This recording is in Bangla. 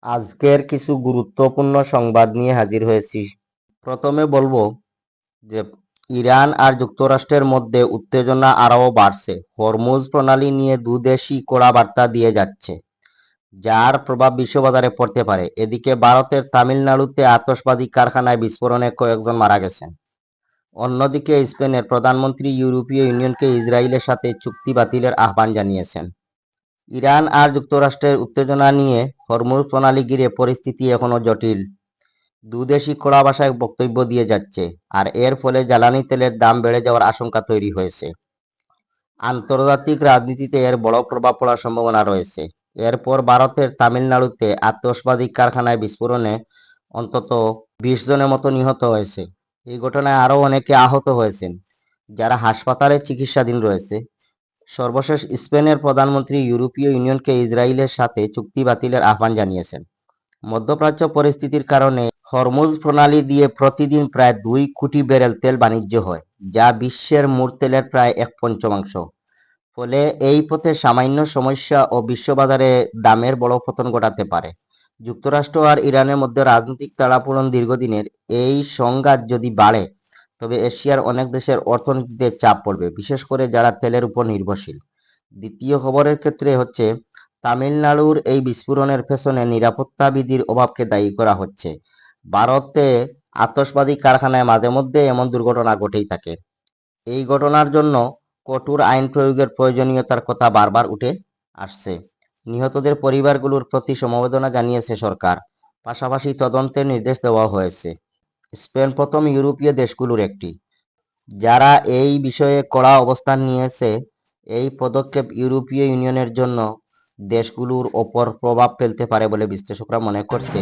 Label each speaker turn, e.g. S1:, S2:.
S1: আজকের কিছু গুরুত্বপূর্ণ সংবাদ নিয়ে হাজির হয়েছি। প্রথমে বলবো যে ইরান আর যুক্তরাষ্ট্রের মধ্যে উত্তেজনা আরও বাড়ছে। হরমুজ প্রণালী নিয়ে দুদেশই কড়া বার্তা দিয়ে যাচ্ছে, যার প্রভাব বিশ্ববাজারে পড়তে পারে। এদিকে ভারতের তামিলনাড়ুতে আতশবাজি কারখানায় বিস্ফোরণে কয়েকজন মারা গেছেন। অন্যদিকে স্পেনের প্রধানমন্ত্রী ইউরোপীয় ইউনিয়নকে ইসরায়েলের সাথে চুক্তি বাতিলের আহ্বান জানিয়েছেন। ইরান আর যুক্তরাষ্ট্রের উত্তেজনা নিয়ে হরমুজ প্রণালী ঘিরে পরিস্থিতি এখনো জটিল। দুদেশই কড়া ভাষায় বক্তব্য দিয়ে যাচ্ছে, আর এর ফলে জ্বালানি তেলের দাম বেড়ে যাওয়ার আশঙ্কা তৈরি হয়েছে। আন্তর্জাতিক রাজনীতিতে এর বড় প্রভাব পড়ার সম্ভাবনা রয়েছে। এরপর ভারতের তামিলনাড়ুতে আতশবাজি কারখানায় বিস্ফোরণে অন্তত 20 জনের মতো নিহত হয়েছে। এই ঘটনায় আরও অনেকে আহত হয়েছেন, যারা হাসপাতালে চিকিৎসাধীন রয়েছে। সর্বশেষ স্পেনের প্রধানমন্ত্রী ইউরোপীয় ইউনিয়নকে ইসরায়েলের সাথে চুক্তি বাতিলের আহ্বান জানিয়েছেন। মধ্যপ্রাচ্য পরিস্থিতির কারণে হরমুজ প্রণালী দিয়ে প্রতিদিন প্রায় 2 কোটি ব্যারেল তেল বাণিজ্য হয়, যা বিশ্বের মোট তেলের প্রায় 1/5। ফলে এই পথে সামান্য সমস্যা ও বিশ্ববাজারে দামের বড় পতন ঘটাতে পারে। যুক্তরাষ্ট্র আর ইরানের মধ্যে রাজনৈতিক টানাপোড়েন দীর্ঘদিনের। এই সংঘাত যদি বাড়ে, তবে এশিয়ার অনেক দেশের অর্থনীতিতে চাপ পড়বে, বিশেষ করে যারা তেলের উপর নির্ভরশীল। দ্বিতীয় খবরের ক্ষেত্রে হচ্ছে, তামিলনাড়ুর এই বিস্ফোরণের পেছনে নিরাপত্তা বিধির অভাবকে দায়ী করা হচ্ছে। ভারতে আতশবাজি কারখানায় মাঝে মধ্যে এমন দুর্ঘটনা ঘটেই থাকে। এই ঘটনার জন্য কঠোর আইন প্রয়োগের প্রয়োজনীয়তার কথা বারবার উঠে আসছে। নিহতদের পরিবারগুলোর প্রতি সমবেদনা জানিয়েছে সরকার, পাশাপাশি তদন্তের নির্দেশ দেওয়া হয়েছে। স্পেন প্রথম ইউরোপীয় দেশগুলোর একটি, যারা এই বিষয়ে কড়া অবস্থান নিয়েছে। এই পদক্ষেপ ইউরোপীয় ইউনিয়নের জন্য দেশগুলোর ওপর প্রভাব ফেলতে পারে বলে বিশ্লেষকরা মনে করছে।